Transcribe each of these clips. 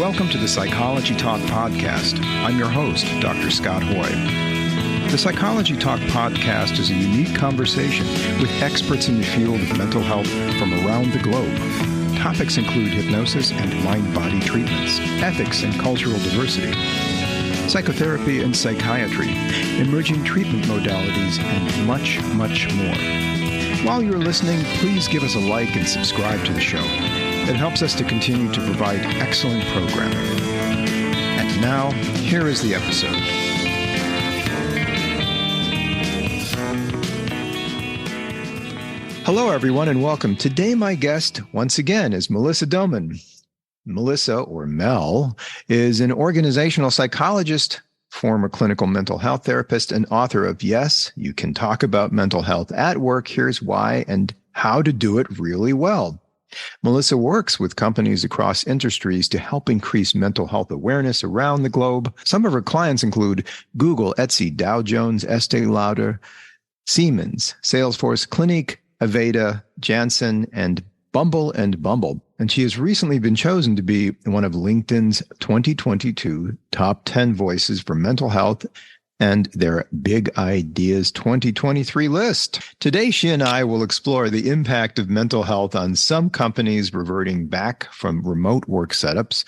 welcome to the Psychology Talk Podcast. I'm your host, Dr. Scott Hoye. The Psychology Talk Podcast is a unique conversation with experts in the field of mental health from around the globe. Topics include hypnosis and mind-body treatments, ethics and cultural diversity, psychotherapy and psychiatry, emerging treatment modalities, and much, much more. While you're listening, please give us a like and subscribe to the show. It helps us to continue to provide excellent programming. And now, here is the episode. Hello, everyone, and welcome. Today, my guest, once again, is Melissa Doman. Melissa, or Mel, is an organizational psychologist, former clinical mental health therapist, and author of Yes, You Can Talk About Mental Health at Work. Here's why and how to do it really well. Melissa works with companies across industries to help increase mental health awareness around the globe. Some of her clients include Google, Etsy, Dow Jones, Estee Lauder, Siemens, Salesforce, Clinique, Aveda, Janssen, and Bumble and Bumble. And she has recently been chosen to be one of LinkedIn's 2022 top 10 voices for mental health and their Big Ideas 2023 list. Today, she and I will explore the impact of mental health on some companies reverting back from remote work setups,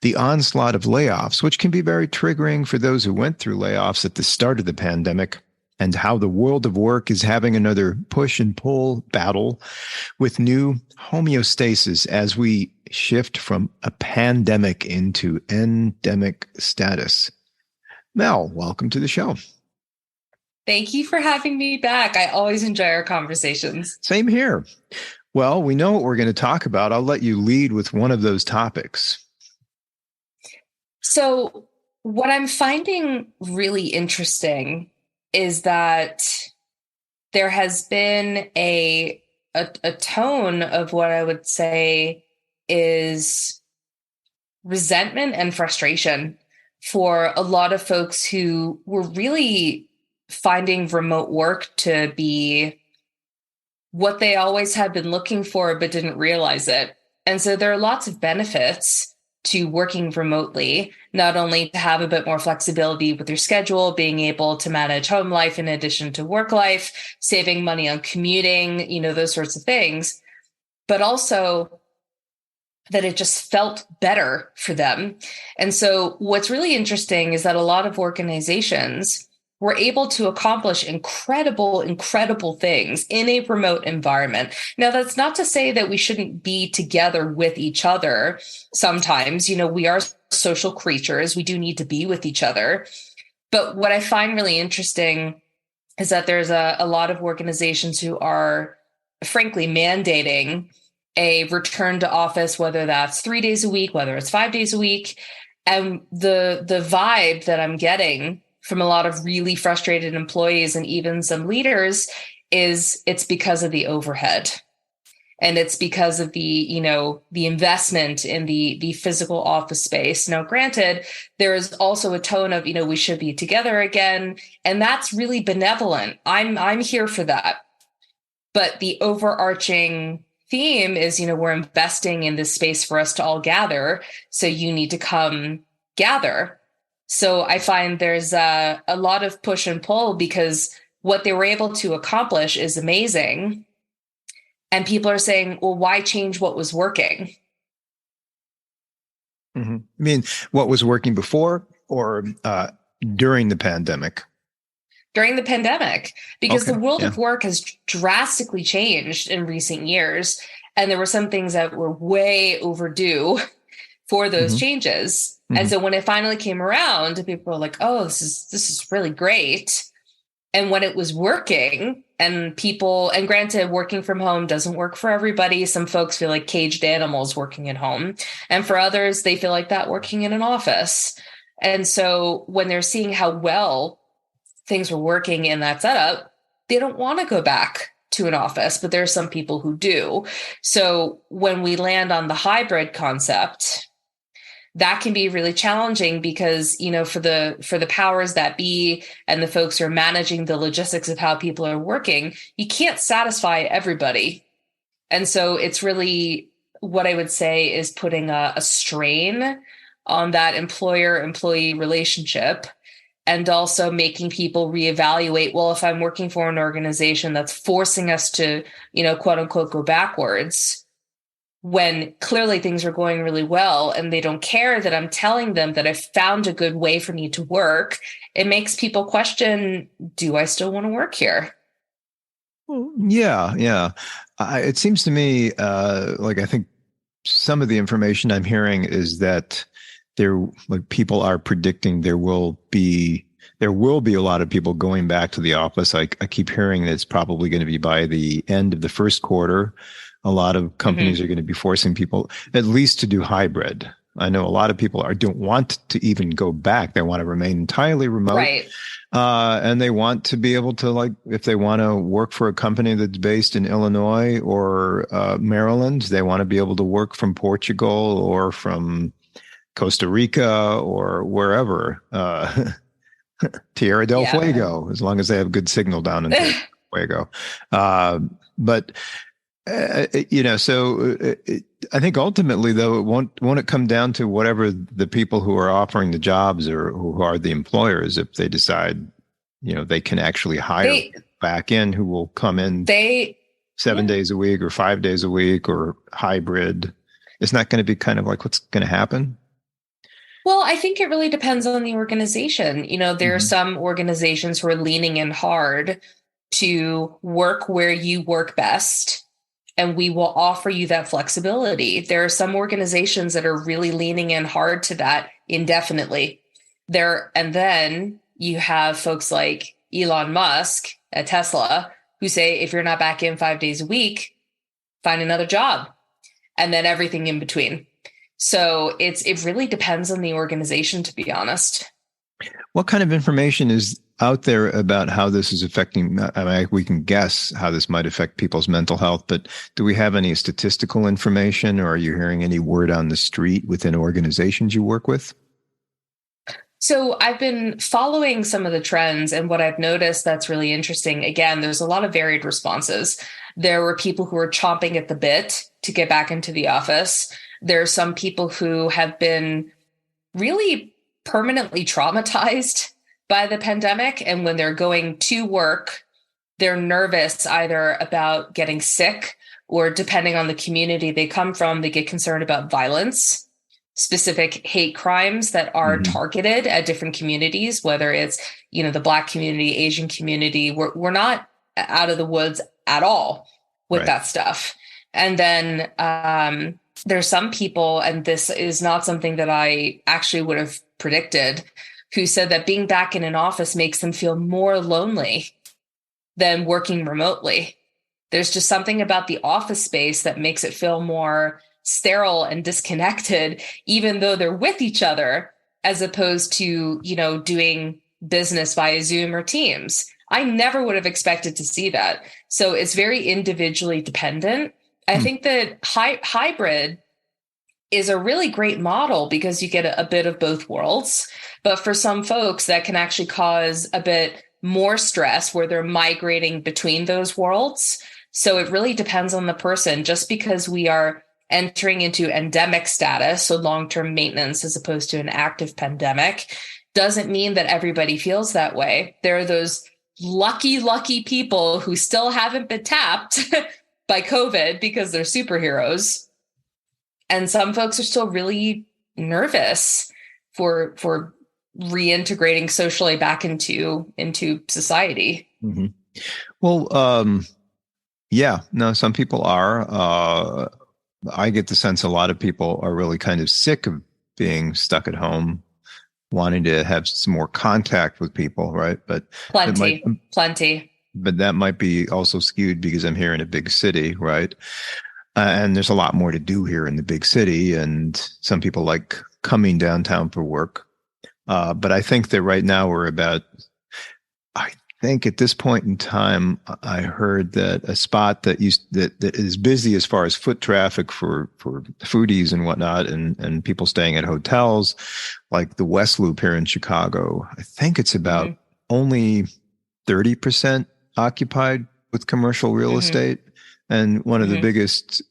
the onslaught of layoffs, which can be very triggering for those who went through layoffs at the start of the pandemic, and how the world of work is having another push and pull battle with new homeostasis as we shift from a pandemic into endemic status. Mel, welcome to the show. Thank you for having me back. I always enjoy our conversations. Same here. Well, we know what we're going to talk about. I'll let you lead with one of those topics. So what I'm finding really interesting is that there has been a tone of what I would say is resentment and frustration for a lot of folks who were really finding remote work to be what they always have been looking for, but didn't realize it. And so there are lots of benefits to working remotely, not only to have a bit more flexibility with your schedule, being able to manage home life in addition to work life, saving money on commuting, those sorts of things, but also that it just felt better for them. And so what's really interesting is that a lot of organizations were able to accomplish incredible things in a remote environment. Now, that's not to say that we shouldn't be together with each other. Sometimes, we are social creatures. We do need to be with each other. But what I find really interesting is that there's a lot of organizations who are, frankly, mandating a return to office, whether that's 3 days a week, whether it's 5 days a week. And the vibe that I'm getting from a lot of really frustrated employees and even some leaders is it's because of the overhead. And it's because of the investment in the physical office space. Now, granted, there is also a tone of, we should be together again. And that's really benevolent. I'm here for that. But the overarching theme is, we're investing in this space for us to all gather. So you need to come gather. So I find there's a lot of push and pull because what they were able to accomplish is amazing. And people are saying, well, why change what was working? Mm-hmm. I mean, what was working before or during the pandemic? During the pandemic, because the world of work has drastically changed in recent years. And there were some things that were way overdue for those changes. Mm-hmm. And so when it finally came around, people were like, oh, this is really great. And when it was working and granted, working from home doesn't work for everybody. Some folks feel like caged animals working at home. And for others, they feel like that working in an office. And so when they're seeing how well things were working in that setup, they don't want to go back to an office, but there are some people who do. So when we land on the hybrid concept, that can be really challenging because, for the powers that be and the folks who are managing the logistics of how people are working, you can't satisfy everybody. And so it's really what I would say is putting a strain on that employer-employee relationship, and also making people reevaluate, well, if I'm working for an organization that's forcing us to, quote unquote, go backwards, when clearly things are going really well and they don't care that I'm telling them that I've found a good way for me to work, it makes people question, do I still want to work here? Yeah, yeah. It seems to me like I think some of the information I'm hearing is that like people are predicting there will be a lot of people going back to the office. I keep hearing that it's probably going to be by the end of the first quarter. A lot of companies are going to be forcing people at least to do hybrid. I know a lot of people don't want to even go back. They want to remain entirely remote. Right. And they want to be able to, like, if they want to work for a company that's based in Illinois or Maryland, they want to be able to work from Portugal or from Costa Rica or wherever, Tierra del Yeah. Fuego, as long as they have good signal down in Tierra del Fuego. But so I think ultimately, though, won't it come down to whatever the people who are offering the jobs or who are the employers, if they decide, they can actually hire back in who will come in 7 days a week or 5 days a week or hybrid. Isn't that going to be kind of like what's going to happen? Well, I think it really depends on the organization. There are some organizations who are leaning in hard to work where you work best, and we will offer you that flexibility. There are some organizations that are really leaning in hard to that indefinitely. And then you have folks like Elon Musk at Tesla who say, if you're not back in 5 days a week, find another job, and then everything in between. So it really depends on the organization, to be honest. What kind of information is out there about how this is affecting? I mean, we can guess how this might affect people's mental health, but do we have any statistical information, or are you hearing any word on the street within organizations you work with? So I've been following some of the trends, and what I've noticed that's really interesting, again, there's a lot of varied responses. There were people who were chomping at the bit to get back into the office. There are some people who have been really permanently traumatized by the pandemic. And when they're going to work, they're nervous either about getting sick, or depending on the community they come from, they get concerned about violence, specific hate crimes that are targeted at different communities, whether it's, the Black community, Asian community. We're not out of the woods at all with that stuff. And then there's some people, and this is not something that I actually would have predicted, who said that being back in an office makes them feel more lonely than working remotely. There's just something about the office space that makes it feel more sterile and disconnected, even though they're with each other, as opposed to, doing business via Zoom or Teams. I never would have expected to see that. So it's very individually dependent. I think that hybrid is a really great model because you get a bit of both worlds. But for some folks, that can actually cause a bit more stress where they're migrating between those worlds. So it really depends on the person. Just because we are entering into endemic status, so long-term maintenance as opposed to an active pandemic, doesn't mean that everybody feels that way. There are those lucky people who still haven't been tapped by COVID because they're superheroes. And some folks are still really nervous for reintegrating socially back into society. Mm-hmm. Well, yeah, no, some people are. I get the sense a lot of people are really kind of sick of being stuck at home, wanting to have some more contact with people, right? But plenty. But that might be also skewed because I'm here in a big city, right? And there's a lot more to do here in the big city, and some people like coming downtown for work. But I think that right now I think at this point in time, I heard that a spot that is busy as far as foot traffic for foodies and whatnot, and people staying at hotels, like the West Loop here in Chicago. I think it's about only 30% occupied with commercial real estate. And one of the biggest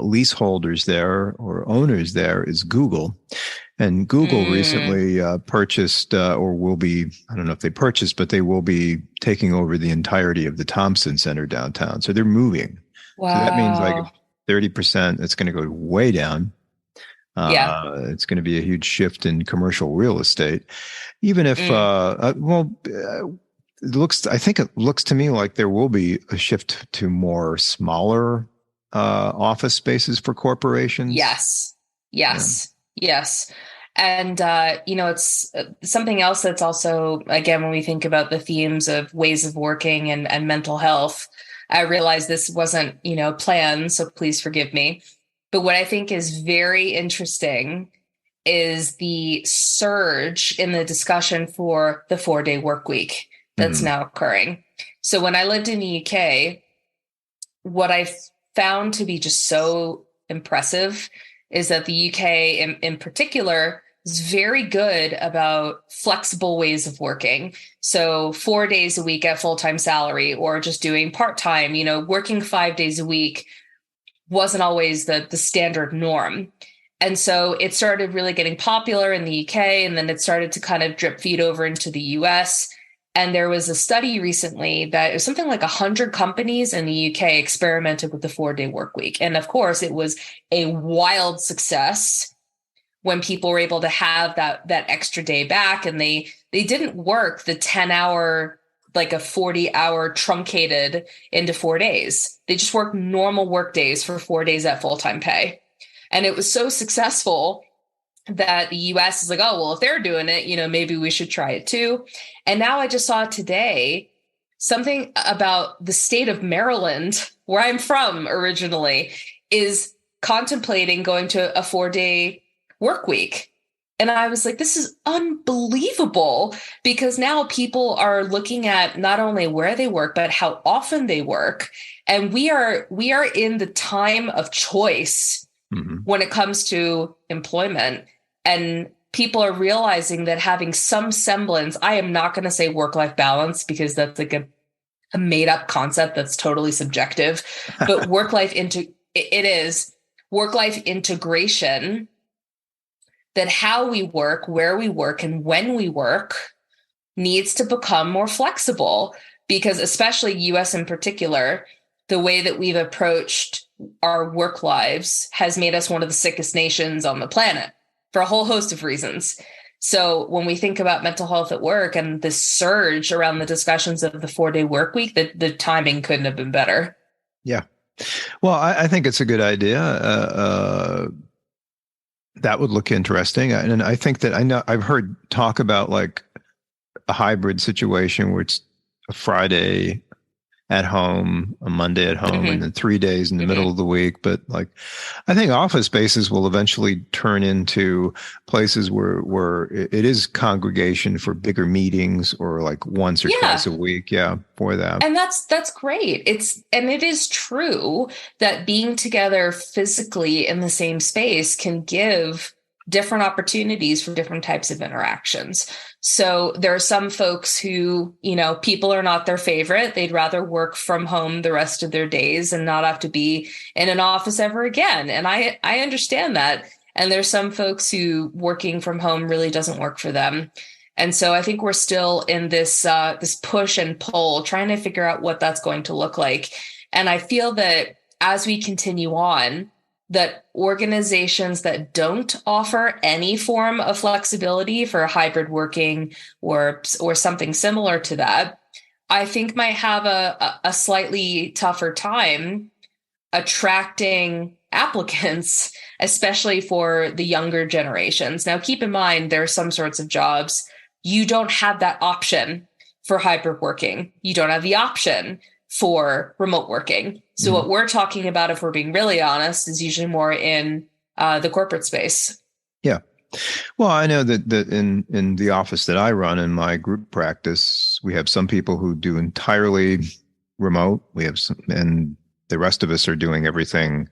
leaseholders there or owners there is Google. And Google Mm, recently purchased, or will be, I don't know if they purchased, but they will be taking over the entirety of the Thompson Center downtown. So they're moving. So that means like wow. 30%, it's going to go way down. Yeah. It's going to be a huge shift in commercial real estate. Even if, Mm, I think it looks to me like there will be a shift to more smaller office spaces for corporations. yes. Yeah. Yes. Yes. And, it's something else that's also, again, when we think about the themes of ways of working and mental health, I realize this wasn't, planned, so please forgive me. But what I think is very interesting is the surge in the discussion for the 4-day work week that's Mhm. now occurring. So when I lived in the UK, what I found to be just so impressive is that the UK in particular is very good about flexible ways of working. So 4 days a week at full-time salary or just doing part-time, working 5 days a week wasn't always the standard norm. And so it started really getting popular in the UK, and then it started to kind of drip feed over into the US. And there was a study recently that it was something like 100 companies in the UK experimented with the 4-day work week. And of course, it was a wild success when people were able to have that extra day back, and they didn't work the 10-hour, like a 40-hour truncated into 4 days. They just worked normal work days for 4 days at full-time pay. And it was so successful that the US is like, oh, well, if they're doing it, maybe we should try it too. And now I just saw today something about the state of Maryland, where I'm from originally, is contemplating going to a 4-day work week. And I was like, this is unbelievable, because now people are looking at not only where they work, but how often they work. And we are in the time of choice Mhm. when it comes to employment. And people are realizing that having some semblance, I am not going to say work-life balance because that's like a made-up concept that's totally subjective, but it is work-life integration, that how we work, where we work, and when we work needs to become more flexible, because especially US in particular, the way that we've approached our work lives has made us one of the sickest nations on the planet for a whole host of reasons. So when we think about mental health at work and this surge around the discussions of the 4-day work week, the timing couldn't have been better. Yeah. Well, I think it's a good idea. That would look interesting. And I think that I've heard talk about like a hybrid situation where it's a Friday at home, a Monday at home, and Mm-hmm. then 3 days in the middle Mm-hmm. of the week. But like, I think office spaces will eventually turn into places where it is congregation for bigger meetings or like once or twice Yeah. a week. Yeah, for that. And that's great. It is true that being together physically in the same space can give different opportunities for different types of interactions. So there are some folks who, people are not their favorite. They'd rather work from home the rest of their days and not have to be in an office ever again. And I understand that. And there's some folks who working from home really doesn't work for them. And so I think we're still in this push and pull, trying to figure out what that's going to look like. And I feel that as we continue on, that organizations that don't offer any form of flexibility for hybrid working or something similar to that, I think might have a slightly tougher time attracting applicants, especially for the younger generations. Now, keep in mind, there are some sorts of jobs you don't have that option for hybrid working. You don't have the option for remote working. So Mhm. what we're talking about, if we're being really honest, is usually more in the corporate space. Yeah. Well, I know that in the office that I run in my group practice, we have some people who do entirely remote. We have some, and the rest of us are doing everything,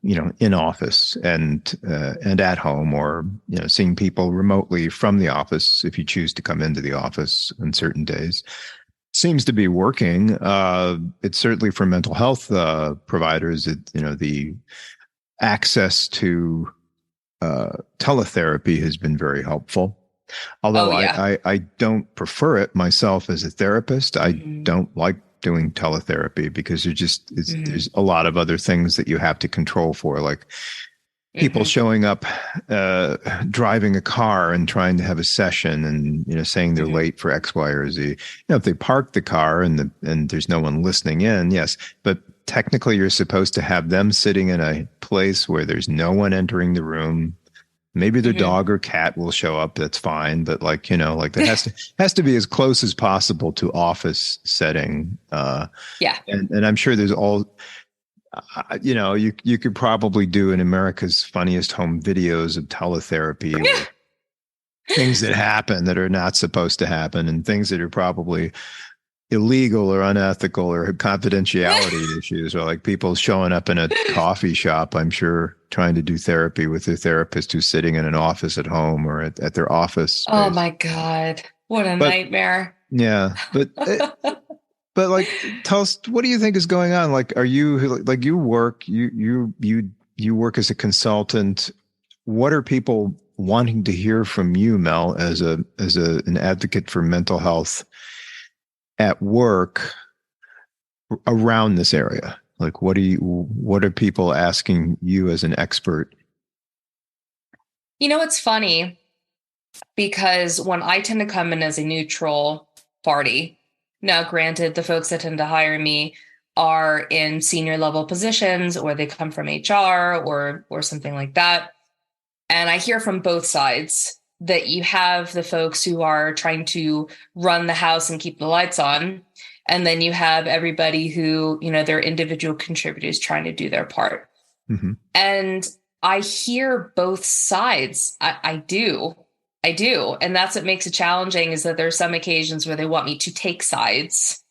in office and at home, or seeing people remotely from the office if you choose to come into the office on certain days. seems to be working. It's certainly for mental health providers. The access to teletherapy has been very helpful. Oh Although yeah. I don't prefer it myself as a therapist. I Hmm. don't like doing teletherapy because Hmm. there's a lot of other things that you have to control for, like people Hmm. showing up, driving a car and trying to have a session, and saying they're Hmm. late for X, Y, or Z. If they park the car and there's no one listening in, yes, but technically you're supposed to have them sitting in a place where there's no one entering the room. Maybe their Hmm. dog or cat will show up. That's fine, but like that has to be as close as possible to office setting. Yeah. And I'm sure there's all you could probably do in America's Funniest Home Videos of teletherapy, with things that happen that are not supposed to happen, and things that are probably illegal or unethical or confidentiality issues, or like people showing up in a coffee shop, I'm sure, trying to do therapy with their therapist who's sitting in an office at home or at their office Oh space. my God. What a But nightmare. yeah, but like, tell us, what do you think is going on? Like, are you like you work as a consultant? What are people wanting to hear from you, Mel, as an advocate for mental health at work around this area? Like, what are people asking you as an expert? It's funny because when I tend to come in as a neutral party, now granted, the folks that tend to hire me are in senior level positions or they come from HR or something like that. And I hear from both sides that you have the folks who are trying to run the house and keep the lights on. And then you have everybody who, they're individual contributors trying to do their part. Mm-hmm. And I hear both sides. I do. I do. And that's what makes it challenging, is that there are some occasions where they want me to take sides.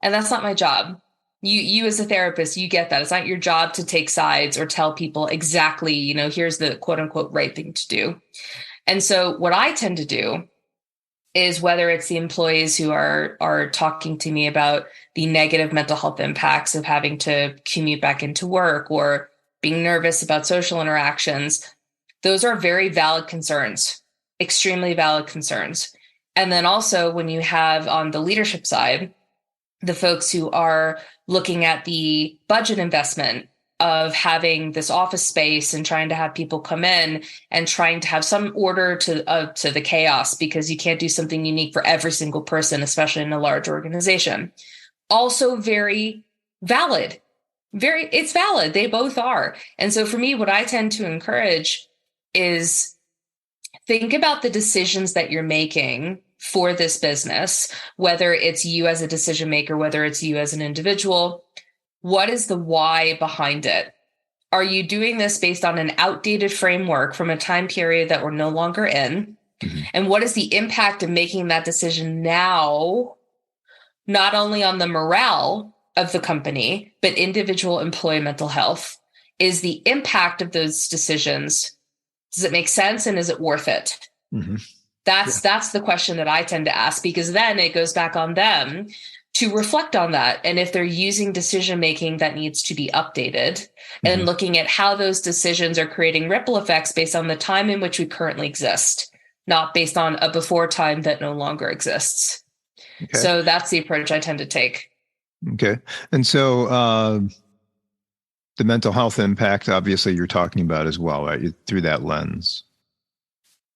And that's not my job. You as a therapist, you get that. It's not your job to take sides or tell people exactly, here's the quote unquote right thing to do. And so what I tend to do is, whether it's the employees who are talking to me about the negative mental health impacts of having to commute back into work or being nervous about social interactions, those are very valid concerns, extremely valid concerns. And then also when you have on the leadership side, the folks who are looking at the budget investment of having this office space and trying to have people come in and trying to have some order to the chaos, because you can't do something unique for every single person, especially in a large organization. Also very valid. It's valid. They both are. And so for me, what I tend to encourage is, think about the decisions that you're making for this business, whether it's you as a decision maker, whether it's you as an individual. What is the why behind it? Are you doing this based on an outdated framework from a time period that we're no longer in? Mm-hmm. And what is the impact of making that decision now, not only on the morale of the company, but individual employee mental health? Is the impact of those decisions, does it make sense, and is it worth it? Mm-hmm. That's the question that I tend to ask, because then it goes back on them to reflect on that. And if they're using decision making that needs to be updated, Mm-hmm. and looking at how those decisions are creating ripple effects based on the time in which we currently exist, not based on a before time that no longer exists. Okay. So that's the approach I tend to take. Okay. And so the mental health impact, obviously, you're talking about as well, right? Through that lens.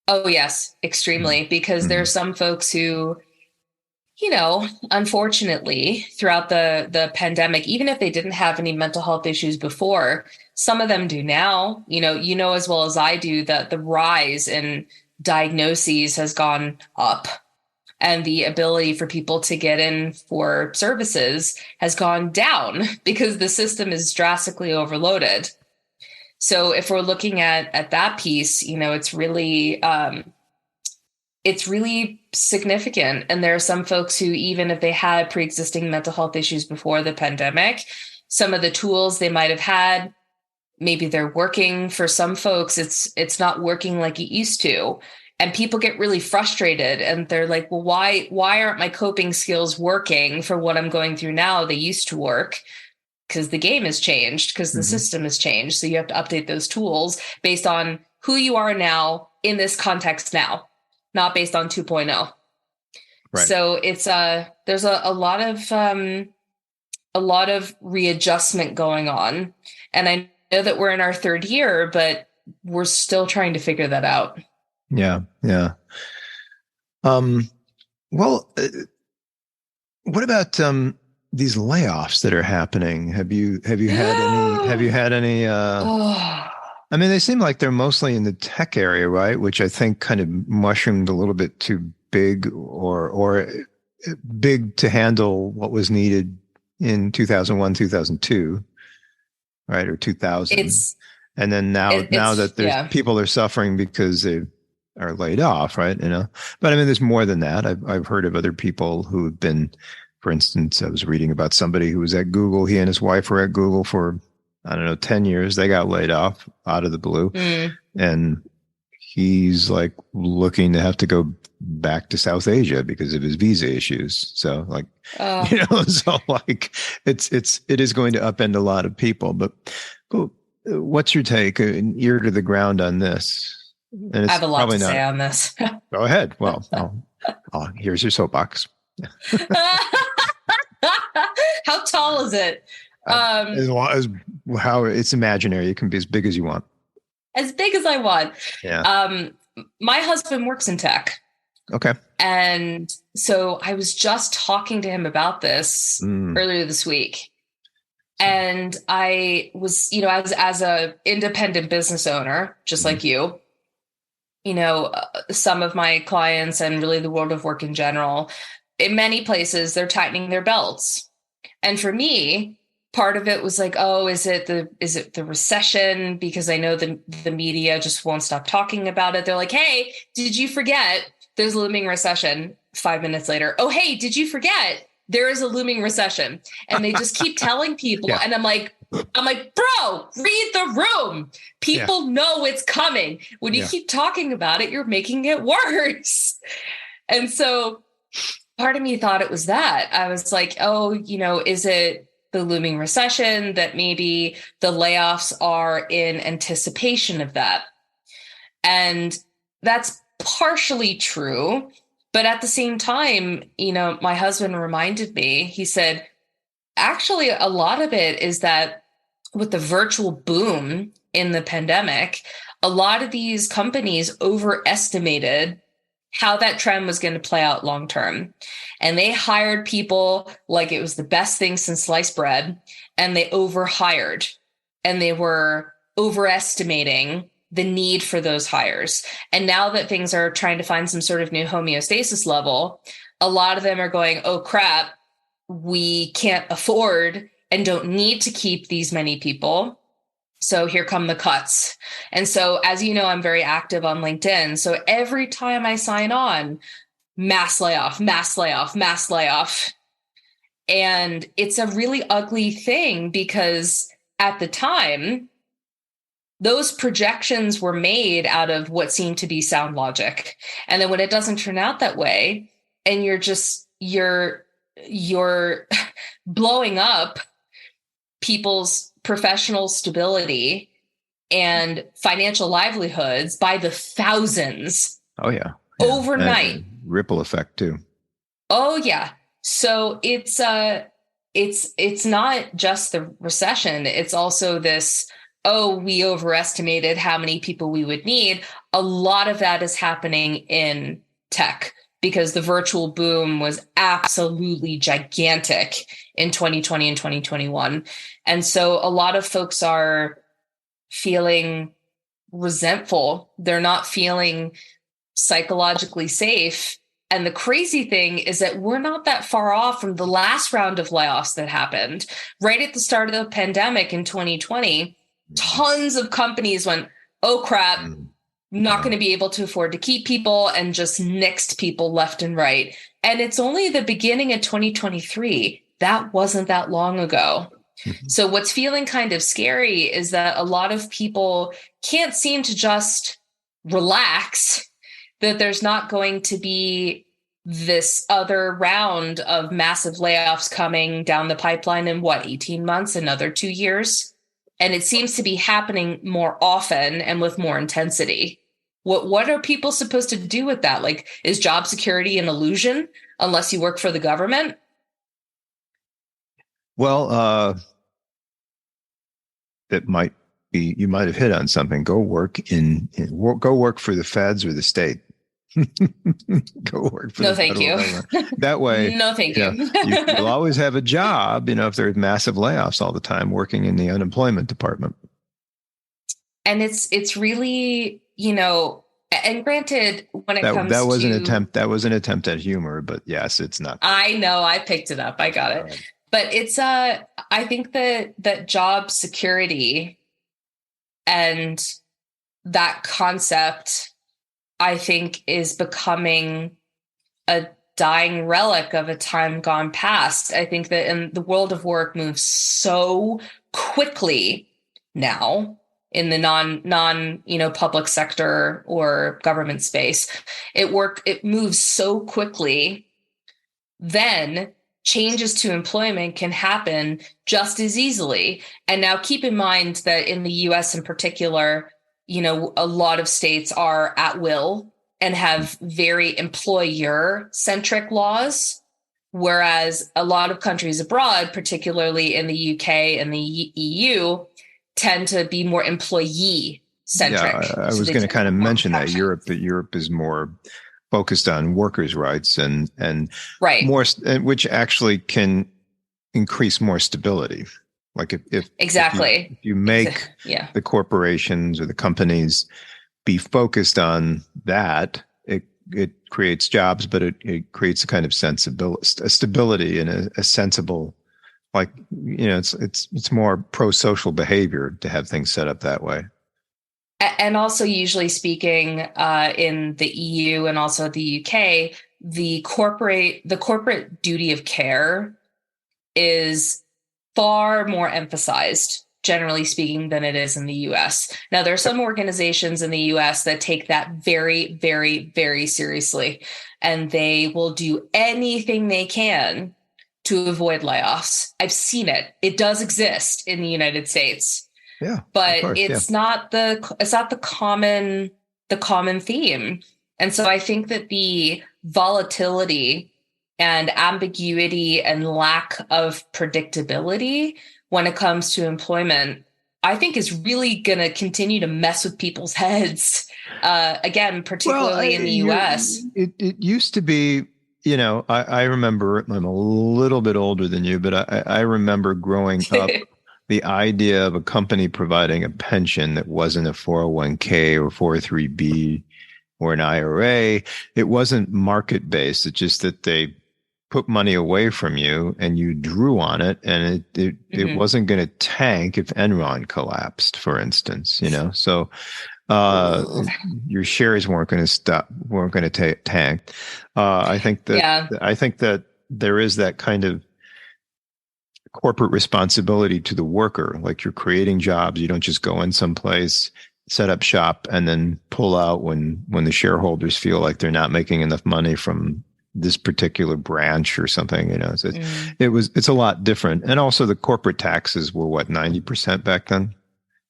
Oh, yes, extremely, because there Mm-hmm. are some folks who, unfortunately, throughout the pandemic, even if they didn't have any mental health issues before, some of them do now. You know as well as I do that the rise in diagnoses has gone up, and the ability for people to get in for services has gone down because the system is drastically overloaded. So if we're looking at that piece, it's really significant. And there are some folks who, even if they had pre-existing mental health issues before the pandemic, some of the tools they might have had, maybe they're working. For some folks, it's not working like it used to. And people get really frustrated and they're like, well, why aren't my coping skills working for what I'm going through now? They used to work because the game has changed, because the system has changed. So you have to update those tools based on who you are now in this context now, not based on 2.0. Right. So it's there's a lot of readjustment going on. And I know that we're in our third year, but we're still trying to figure that out. Yeah. Yeah. Well, what about these layoffs that are happening? Have you had any I mean, they seem like they're mostly in the tech area, right? Which I think kind of mushroomed a little bit too big or big to handle what was needed in 2001, 2002, right? Or 2000. And then now that there's people are suffering because they are laid off, right? But I mean, there's more than that. I've heard of other people who have been, for instance, I was reading about somebody who was at Google. He and his wife were at Google for, I don't know, 10 years. They got laid off out of the blue. And he's like looking to have to go back to South Asia because of his visa issues. So like, so like it is going to upend a lot of people, but what's your take, an ear to the ground on this? And I have a lot to say on this. Go ahead. Well, here's your soapbox. How tall is it? As long as how it's imaginary, it can be as big as you want. As big as I want. Yeah. My husband works in tech. Okay. And so I was just talking to him about this earlier this week. And I was, as a independent business owner, just like you, some of my clients and really the world of work in general, in many places, they're tightening their belts. And for me, part of it was like, oh, is it the recession? Because I know the media just won't stop talking about it. They're like, hey, did you forget there's a looming recession? 5 minutes later, oh, hey, did you forget there is a looming recession? And they just keep telling people. Yeah. And I'm like, bro, read the room. People know it's coming. When you keep talking about it, you're making it worse. And so part of me thought it was that. I was like, oh, is it the looming recession that maybe the layoffs are in anticipation of that? And that's partially true. But at the same time, my husband reminded me, he said, actually, a lot of it is that with the virtual boom in the pandemic, a lot of these companies overestimated how that trend was going to play out long term. And they hired people like it was the best thing since sliced bread. And they overhired and they were overestimating the need for those hires. And now that things are trying to find some sort of new homeostasis level, a lot of them are going, oh crap, we can't afford and don't need to keep these many people. So here come the cuts. And so, as you know, I'm very active on LinkedIn. So every time I sign on, mass layoff, mass layoff, mass layoff. And it's a really ugly thing because at the time, those projections were made out of what seemed to be sound logic. And then when it doesn't turn out that way, and you're blowing up people's professional stability and financial livelihoods by the thousands. Oh yeah. Overnight. And ripple effect too. Oh yeah. So it's not just the recession. It's also this, oh, we overestimated how many people we would need. A lot of that is happening in tech because the virtual boom was absolutely gigantic in 2020 and 2021. And so a lot of folks are feeling resentful. They're not feeling psychologically safe. And the crazy thing is that we're not that far off from the last round of layoffs that happened right at the start of the pandemic in 2020. Tons of companies went, oh crap, not going to be able to afford to keep people, and just nixed people left and right. And it's only the beginning of 2023. That wasn't that long ago. So what's feeling kind of scary is that a lot of people can't seem to just relax that there's not going to be this other round of massive layoffs coming down the pipeline in 18 months, another 2 years. And it seems to be happening more often and with more intensity. What are people supposed to do with that? Like, is job security an illusion unless you work for the government? Well, that might be, you might have hit on something. Go work go work for the feds or the state. Go work for No, the thank federal you. government. That way, No, thank you. you'll always have a job, if there's massive layoffs all the time working in the unemployment department. And it's really, and granted, when it comes that was to, an attempt at humor, but yes, it's not. I know, I picked it up. I got it. Right. But it's I think that job security and that concept, I think, is becoming a dying relic of a time gone past. I think that in the world of work moves so quickly now in the non public sector or government space. It moves so quickly. Then changes to employment can happen just as easily. And now keep in mind that in the US in particular, a lot of states are at will and have very employer-centric laws, whereas a lot of countries abroad, particularly in the UK and the EU, tend to be more employee-centric. Yeah, I was going to kind of mention that Europe is more focused on workers' rights and right, more, which actually can increase more stability. Like if you make the corporations or the companies be focused on that, it creates jobs, but it creates a kind of stability and a sensible, like, it's more pro-social behavior to have things set up that way. And also, usually speaking, in the EU and also the UK, the corporate duty of care is far more emphasized, generally speaking, than it is in the US. Now, there are some organizations in the US that take that very, very, very seriously, and they will do anything they can to avoid layoffs. I've seen it. It does exist in the United States. Yeah, but it's not the common theme. And so I think that the volatility and ambiguity and lack of predictability when it comes to employment, I think, is really going to continue to mess with people's heads. Again, particularly in the US. It used to be, I remember, I'm a little bit older than you, but I remember growing up. The idea of a company providing a pension that wasn't a 401k or 403b or an IRA, it wasn't market based. It's just that they put money away from you and you drew on it, and it wasn't going to tank if Enron collapsed, for instance. So your shares weren't going to tank. I think that there is that kind of corporate responsibility to the worker. Like, you're creating jobs. You don't just go in someplace, set up shop, and then pull out when the shareholders feel like they're not making enough money from this particular branch or something. It's a lot different. And also the corporate taxes were 90% back then.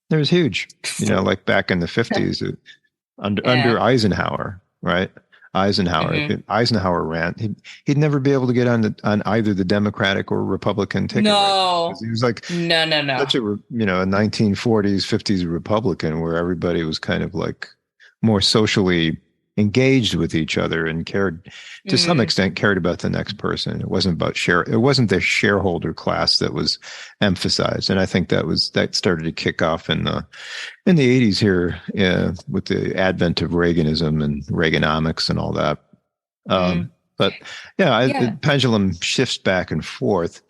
It was huge, like back in the 50s under Eisenhower, right? If Eisenhower ran, he'd never be able to get on either the Democratic or Republican ticket. No, right? He was like no. Such a 1940s, 50s Republican, where everybody was kind of like more socially engaged with each other and cared to some extent about the next person. It wasn't about it wasn't the shareholder class that was emphasized. And I think that started to kick off in the 80s here, with the advent of Reaganism and Reaganomics and all that. But the pendulum shifts back and forth.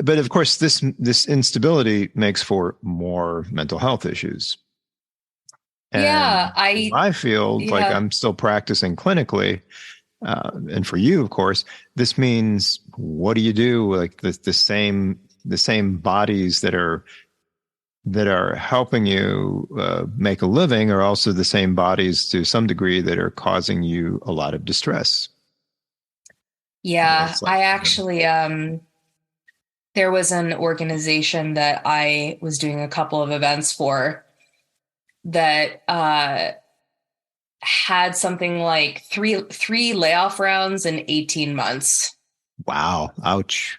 But of course, this instability makes for more mental health issues. And in my field, like, I'm still practicing clinically. And for you, of course, this means, what do you do? Like, the same bodies that are that are helping you make a living are also the same bodies to some degree that are causing you a lot of distress. Yeah, It's like, I actually there was an organization that I was doing a couple of events for that had something like three layoff rounds in 18 months. wow, ouch.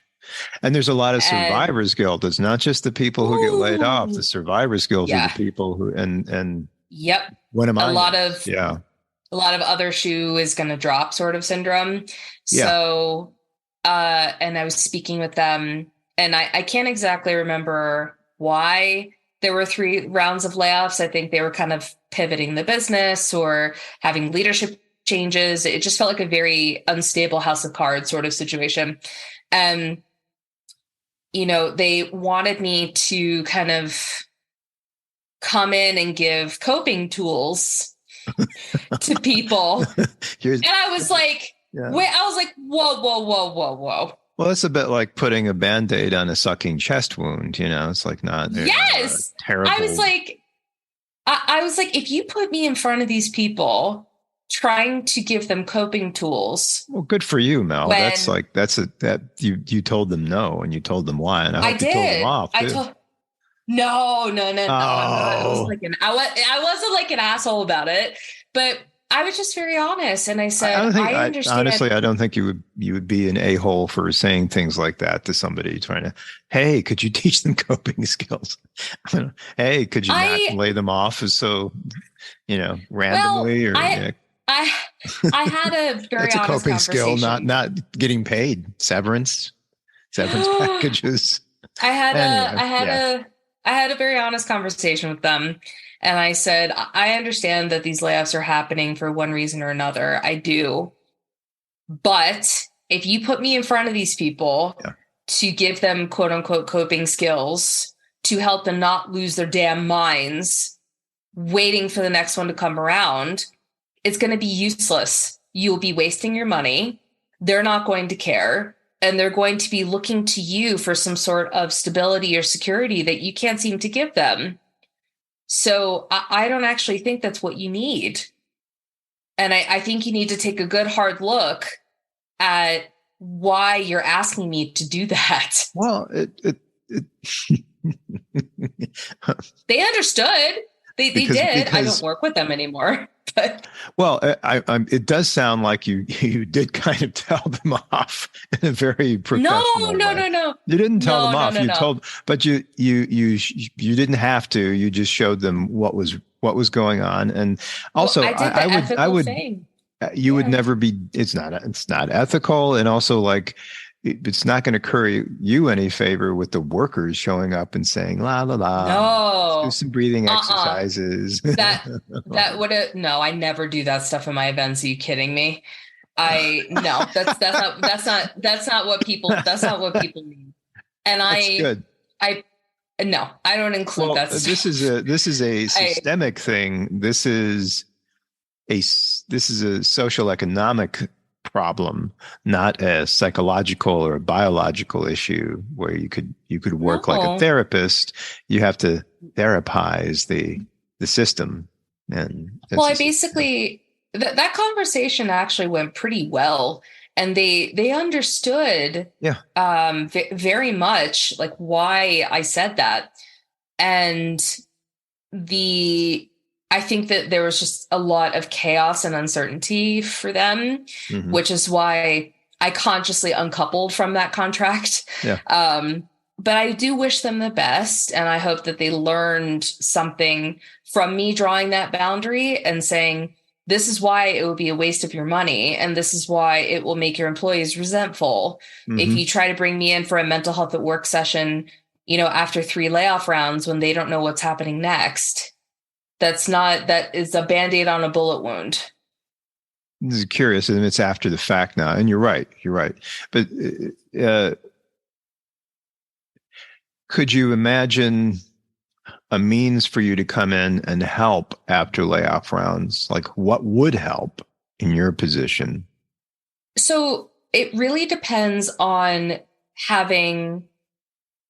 And there's a lot of And survivors guilt. It's not just the people who get laid off. The ooh, survivors guilt are the yeah, people who and yep. one of A mine lot is. of Yeah. a lot of other shoe is going to drop sort of syndrome. Yeah. So, and I was speaking with them, and I can't exactly remember why there were three rounds of layoffs. I think they were kind of pivoting the business or having leadership changes. It just felt like a very unstable house of cards sort of situation. And, they wanted me to kind of come in and give coping tools to people. Here's, And I was like, yeah. wait, I was like, whoa, whoa, whoa, whoa, whoa. Well, it's a bit like putting a Band-Aid on a sucking chest wound, It's like not Yes. I was terrible. like, I was like, if you put me in front of these people trying to give them coping tools Well, good for you, Mel. That's when like that you told them no and you told them why, and I I hope you told them did, off I too. told, no, no, no, no. I'm not, it wasn't Oh, like I wasn't like an asshole about it, but I was just very honest. And I I said, don't think I I honestly understand. I don't think you would be an a-hole for saying things like that to somebody trying to, hey, could you teach them coping skills? Hey, could you not I, lay them off so well, randomly or I, I had a very that's a honest coping skill, conversation. not getting paid. Severance packages. I had a Anyway, I had yeah. a I had a very honest conversation with them, and I said, I understand that these layoffs are happening for one reason or another. I do. But if you put me in front of these people Yeah. to give them quote unquote coping skills to help them not lose their damn minds, waiting for the next one to come around, it's going to be useless. You'll be wasting your money. They're not going to care. And they're going to be looking to you for some sort of stability or security that you can't seem to give them. So I don't actually think that's what you need. And I think you need to take a good hard look at why you're asking me to do that. Well, it They understood. They because did. I don't because work with them anymore. But well, it does sound like you did kind of tell them off in a very no, professional no, way. no, no. You didn't tell them No, no, off. no, You no. told, but you didn't have to. You just showed them what was going on, and Well, also I did the I ethical would thing. you would Yeah. never be. It's not ethical, and also like it's not going to curry you any favor with the workers showing up and saying la la la. Let's do No. some breathing Uh-uh. exercises. That would have no, I never do that stuff in my events. Are you kidding me? I no, that's not what people need. And That's good. I no, I don't include Well, that stuff. this is a I systemic thing. This is a social economic problem, not a psychological or a biological issue where you could work like a no. therapist. You have to therapize the system, and Well, this I is basically that conversation actually went pretty well, and they understood yeah. very much like why I said that. And the I think that there was just a lot of chaos and uncertainty for them, Hmm. which is why I consciously uncoupled from that contract. Yeah. But I do wish them the best, and I hope that they learned something from me drawing that boundary and saying, this is why it would be a waste of your money, and this is why it will make your employees resentful. If Hmm. you try to bring me in for a mental health at work session, after three layoff rounds when they don't know what's happening next, that is a band-aid on a bullet wound. This is curious, and it's after the fact now. And you're right. You're right. But uh, could you imagine a means for you to come in and help after layoff rounds? Like, what would help in your position? So it really depends on having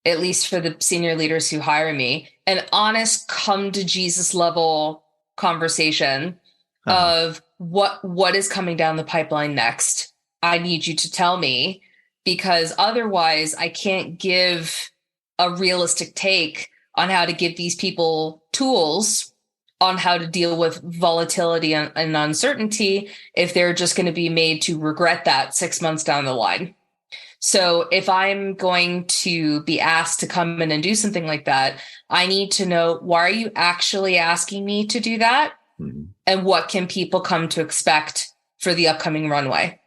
at least for the senior leaders who hire me, an honest, come to Jesus level conversation of what is coming down the pipeline next. I need you to tell me, because otherwise I can't give a realistic take on how to give these people tools on how to deal with volatility and uncertainty if they're just going to be made to regret that 6 months down the line. So if I'm going to be asked to come in and do something like that, I need to know, why are you actually asking me to do that? Mm-hmm. And what can people come to expect for the upcoming runway?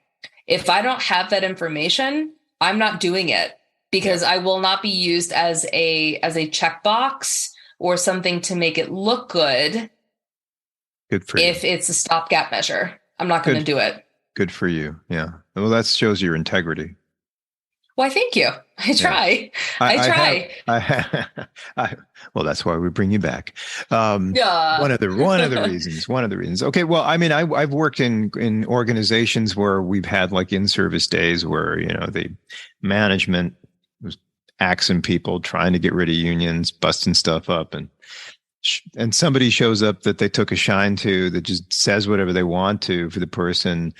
If I don't have that information, I'm not doing it, because I will not be used as a checkbox or something to make it look good. Good for if you. It's a stopgap measure. I'm not going to do it. Good for you. Yeah. Well, that shows your integrity. Why, thank you. I try. I try. Well, that's why we bring you back. One of the reasons. Okay. Well, I mean, I've worked in organizations where we've had like in-service days where, the management was axing people, trying to get rid of unions, busting stuff up, and somebody shows up that they took a shine to, that just says whatever they want to for the person,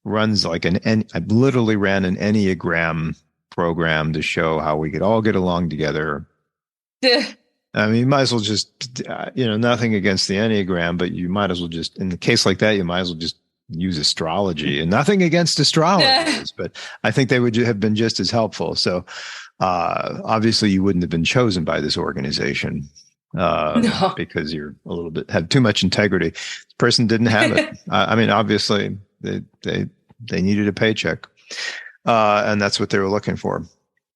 runs like I literally ran an Enneagram program to show how we could all get along together. I mean, you might as well just, nothing against the Enneagram, but you might as well just, in the case like that, you might as well just use astrology, and nothing against astrologers, but I think they would have been just as helpful. So obviously you wouldn't have been chosen by this organization no. Because you're have too much integrity. This person didn't have it. I mean, obviously they needed a paycheck. And that's what they were looking for.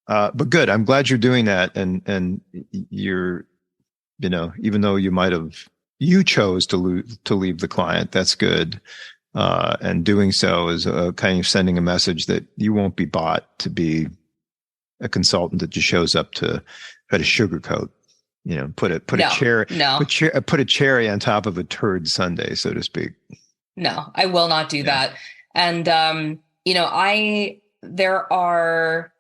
But good. I'm glad you're doing that. And you're, even though you chose to leave the client, that's good. And doing so is a kind of sending a message that you won't be bought to be a consultant that just shows up to try to sugarcoat, put a cherry on top of a turd sundae, so to speak. No, I will not do that. And, there are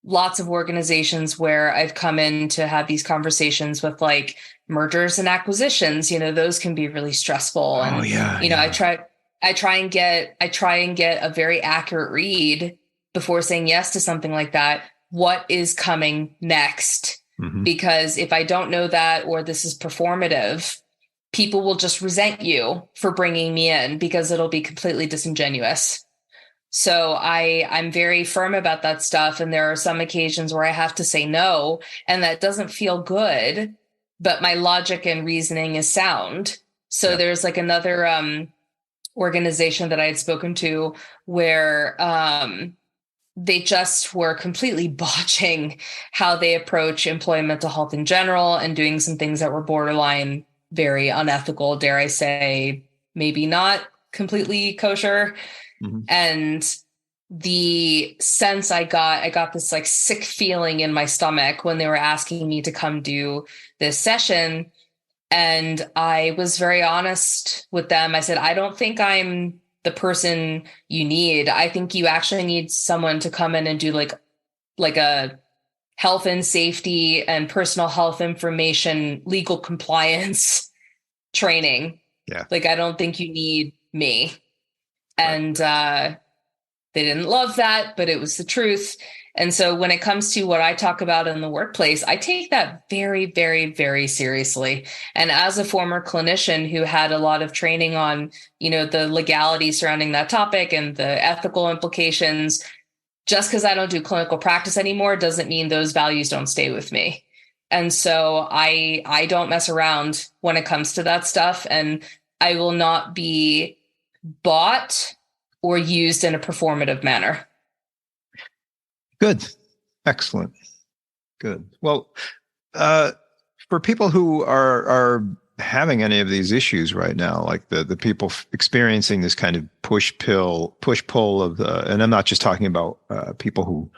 lots of organizations where I've come in to have these conversations with, like, mergers and acquisitions. Those can be really stressful. And, I try and get a very accurate read before saying yes to something like that. What is coming next? Mm-hmm. Because if I don't know that, or this is performative, people will just resent you for bringing me in, because it'll be completely disingenuous. So I'm very firm about that stuff. And there are some occasions where I have to say no, and that doesn't feel good, but my logic and reasoning is sound. So there's like another organization that I had spoken to where they just were completely botching how they approach employee mental health in general, and doing some things that were borderline very unethical, dare I say, maybe not completely kosher. Mm-hmm. And the sense I got this like sick feeling in my stomach when they were asking me to come do this session. And I was very honest with them. I said, I don't think I'm the person you need. I think you actually need someone to come in and do like a health and safety and personal health information, legal compliance training. Yeah. Like, I don't think you need me. And they didn't love that, but it was the truth. And so when it comes to what I talk about in the workplace, I take that very, very, very seriously. And as a former clinician who had a lot of training on, the legality surrounding that topic and the ethical implications, just because I don't do clinical practice anymore doesn't mean those values don't stay with me. And so I don't mess around when it comes to that stuff. And I will not be bought or used in a performative manner. Good. Excellent. Good. Well, for people who are having any of these issues right now, like the people experiencing this kind of push pull of and I'm not just talking about people who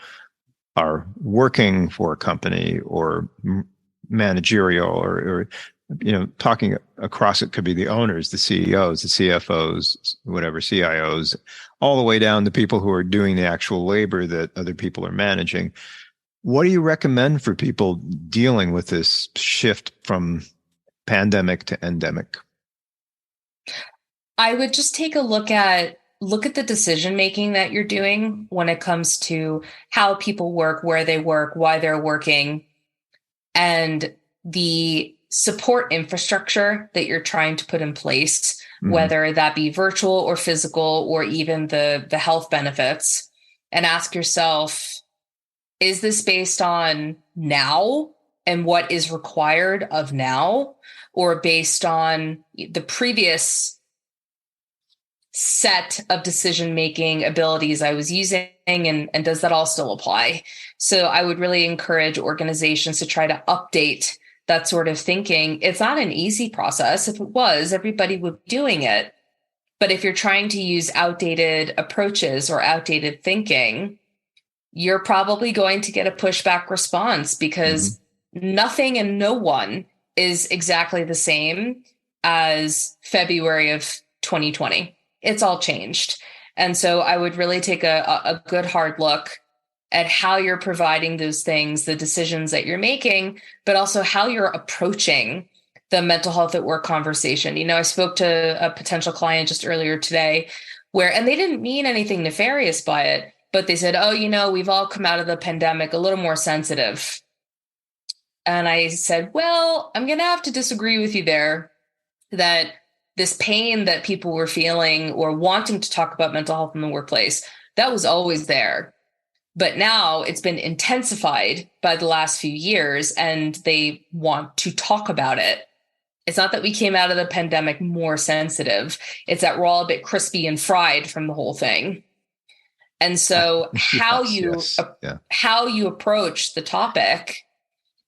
are working for a company or managerial or talking across, it could be the owners, the CEOs, the CFOs, whatever, CIOs, all the way down to people who are doing the actual labor that other people are managing. What do you recommend for people dealing with this shift from pandemic to endemic? I would just take a look at the decision making that you're doing when it comes to how people work, where they work, why they're working, and the support infrastructure that you're trying to put in place, whether that be virtual or physical, or even the health benefits, and ask yourself, is this based on now and what is required of now, or based on the previous set of decision-making abilities I was using, and does that all still apply? So I would really encourage organizations to try to update that sort of thinking. It's not an easy process. If it was, everybody would be doing it. But if you're trying to use outdated approaches or outdated thinking, you're probably going to get a pushback response, because nothing and no one is exactly the same as February of 2020. It's all changed. And so I would really take a good hard look at how you're providing those things, the decisions that you're making, but also how you're approaching the mental health at work conversation. I spoke to a potential client just earlier today and they didn't mean anything nefarious by it, but they said, oh, we've all come out of the pandemic a little more sensitive. And I said, well, I'm going to have to disagree with you there, that this pain that people were feeling or wanting to talk about mental health in the workplace, that was always there. But now it's been intensified by the last few years, and they want to talk about it. It's not that we came out of the pandemic more sensitive. It's that we're all a bit crispy and fried from the whole thing. And so how you approach the topic,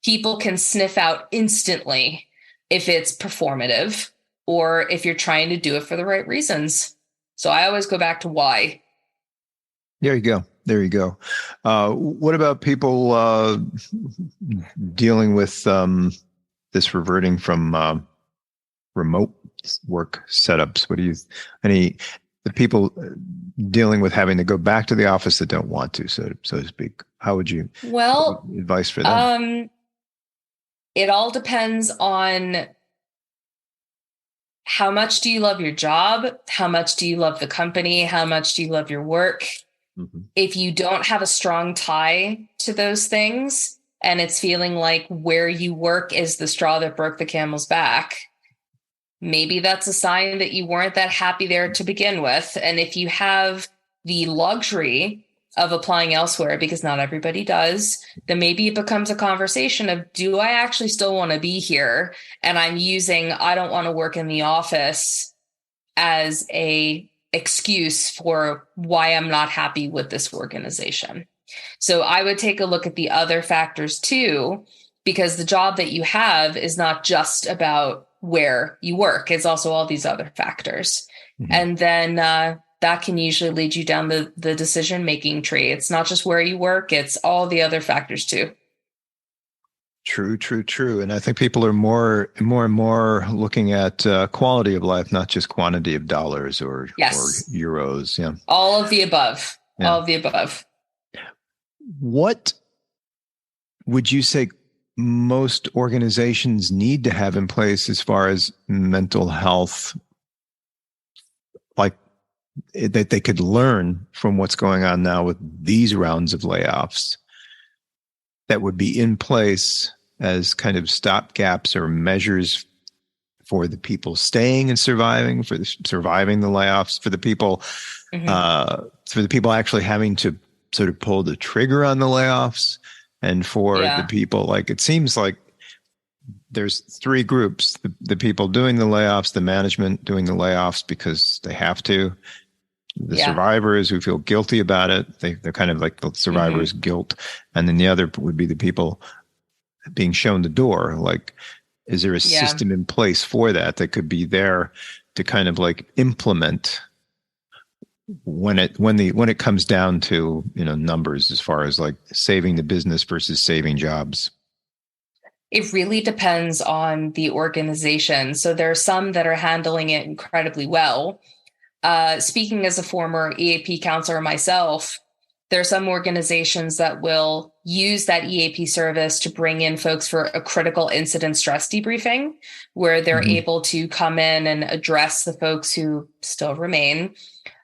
people can sniff out instantly if it's performative or if you're trying to do it for the right reasons. So I always go back to why. There you go. What about people dealing with this reverting from remote work setups? The people dealing with having to go back to the office that don't want to, so to speak? How would you advice for them? It all depends on how much do you love your job? How much do you love the company? How much do you love your work? If you don't have a strong tie to those things, and it's feeling like where you work is the straw that broke the camel's back, maybe that's a sign that you weren't that happy there to begin with. And if you have the luxury of applying elsewhere, because not everybody does, then maybe it becomes a conversation of, do I actually still want to be here? And I'm using, I don't want to work in the office as a excuse for why I'm not happy with this organization. So I would take a look at the other factors too, because the job that you have is not just about where you work. It's also all these other factors. And then that can usually lead you down the decision-making tree. It's not just where you work, it's all the other factors too. True. And I think people are more and more looking at quality of life, not just quantity of dollars or euros. Yeah. All of the above. Yeah. All of the above. What would you say most organizations need to have in place as far as mental health, like that they could learn from what's going on now with these rounds of layoffs, that would be in place as kind of stopgaps or measures for the people staying and surviving, for surviving the layoffs, for the people, actually having to sort of pull the trigger on the layoffs, and for the people, like, it seems like there's three groups: the people doing the layoffs, the management doing the layoffs because they have to, the survivors who feel guilty about it. They're kind of like the survivors' guilt. And then the other would be the people being shown the door. Like, is there a system in place for that could be there to kind of like implement when it comes down to, numbers, as far as like saving the business versus saving jobs? It really depends on the organization. So there are some that are handling it incredibly well. Speaking as a former EAP counselor myself, there are some organizations that will use that EAP service to bring in folks for a critical incident stress debriefing, where they're able to come in and address the folks who still remain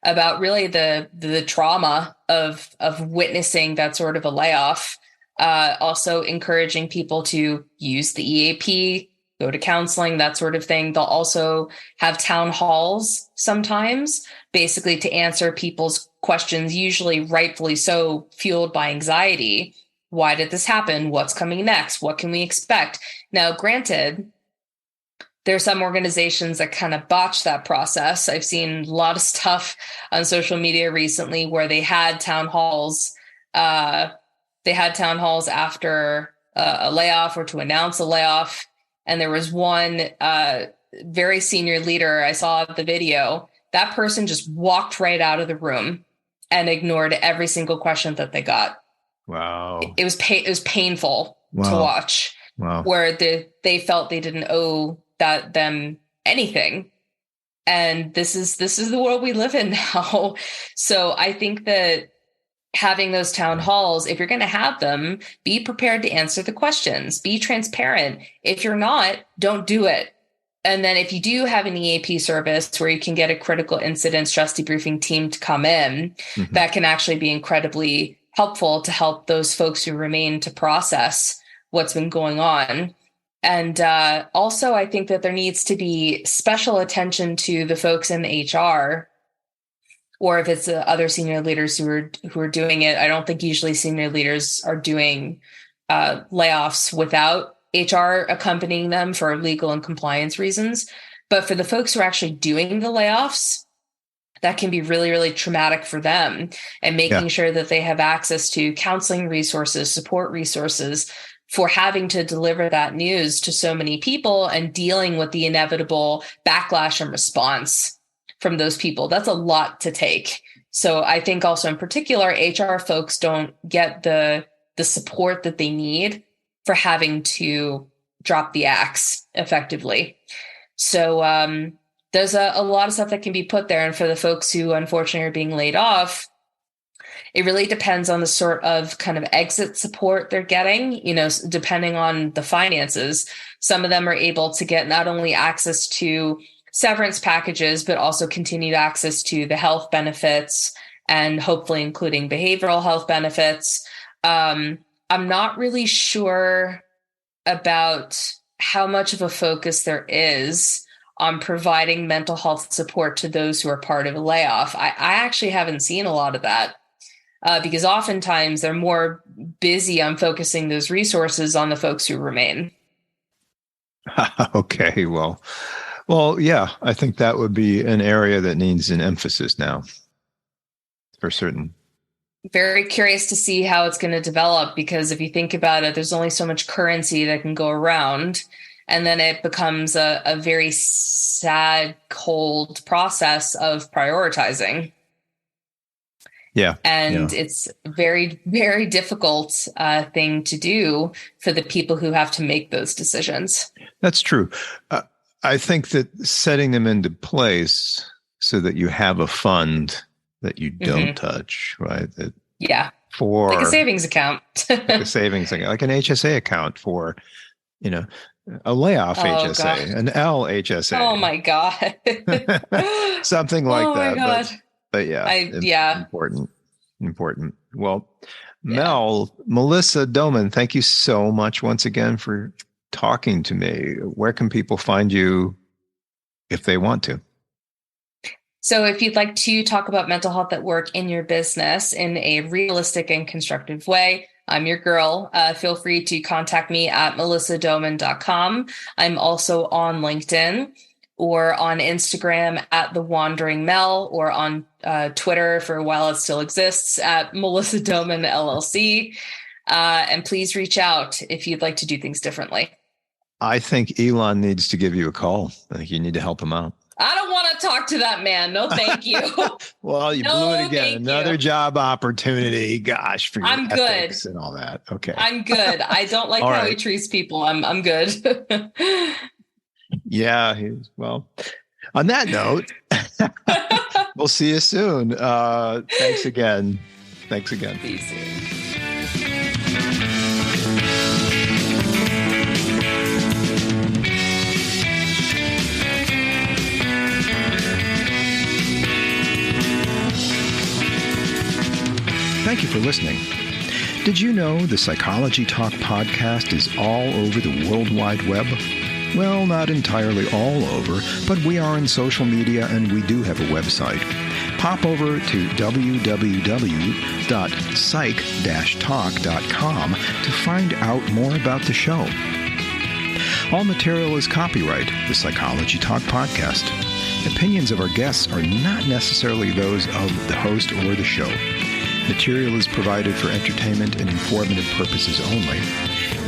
about really the trauma of witnessing that sort of a layoff. Also encouraging people to use the EAP, go to counseling, that sort of thing. They'll also have town halls sometimes, basically to answer people's questions, usually rightfully so, fueled by anxiety. Why did this happen? What's coming next? What can we expect? Now, granted, there are some organizations that kind of botch that process. I've seen a lot of stuff on social media recently where they had town halls. They had town halls after a layoff or to announce a layoff. And there was one very senior leader, I saw the video, that person just walked right out of the room and ignored every single question that they got. Wow. It was painful Wow. to watch. Wow. Where they felt they didn't owe them anything. And this is the world we live in now. So I think that having those town halls, if you're going to have them, be prepared to answer the questions, be transparent. If you're not, don't do it. And then if you do have an EAP service where you can get a critical incident stress debriefing team to come in, that can actually be incredibly helpful to help those folks who remain to process what's been going on. And also, I think that there needs to be special attention to the folks in HR, or if it's other senior leaders who are doing it. I don't think usually senior leaders are doing layoffs without HR accompanying them for legal and compliance reasons. But for the folks who are actually doing the layoffs, that can be really, really traumatic for them, and making sure that they have access to counseling resources, support resources, for having to deliver that news to so many people and dealing with the inevitable backlash and response from those people. That's a lot to take. So I think also in particular, HR folks don't get the support that they need for having to drop the axe effectively. So there's a lot of stuff that can be put there. And for the folks who unfortunately are being laid off, it really depends on the sort of kind of exit support they're getting, depending on the finances. Some of them are able to get not only access to severance packages, but also continued access to the health benefits and hopefully including behavioral health benefits. I'm not really sure about how much of a focus there is on providing mental health support to those who are part of a layoff. I actually haven't seen a lot of that. Because oftentimes they're more busy on focusing those resources on the folks who remain. Okay, well, yeah, I think that would be an area that needs an emphasis now, for certain. Very curious to see how it's going to develop, because if you think about it, there's only so much currency that can go around, and then it becomes a very sad, cold process of prioritizing. Yeah. And it's very, very difficult thing to do for the people who have to make those decisions. That's true. I think that setting them into place so that you have a fund that you don't touch, right? For like a savings account. Like a savings account, like an HSA account for, a layoff HSA, God. An LHSA. Oh my God. Something like that. Oh my God. But important. Well, Melissa Doman, thank you so much once again for talking to me. Where can people find you if they want to? So if you'd like to talk about mental health at work in your business in a realistic and constructive way, I'm your girl. Feel free to contact me at melissadoman.com. I'm also on LinkedIn, or on Instagram at The Wandering Mel, or on Twitter, for a while it still exists, at Melissa Doman LLC. And please reach out if you'd like to do things differently. I think Elon needs to give you a call. I think you need to help him out. I don't want to talk to that man. No, thank you. Well, you blew it again. Another job opportunity. Gosh, for your ethics and all that. Okay. I'm good. I don't like how he treats people. I'm good. Yeah. Well, on that note, we'll see you soon. Thanks again. See you soon. for listening. Did you know the Psychology Talk podcast is all over the World Wide Web? Well, not entirely all over, but we are in social media and we do have a website. Pop over to www.psych-talk.com to find out more about the show. All material is copyright the Psychology Talk podcast. Opinions of our guests are not necessarily those of the host or the show. Material is provided for entertainment and informative purposes only.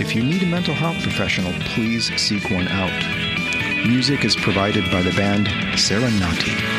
If you need a mental health professional, please seek one out. Music is provided by the band Serenati.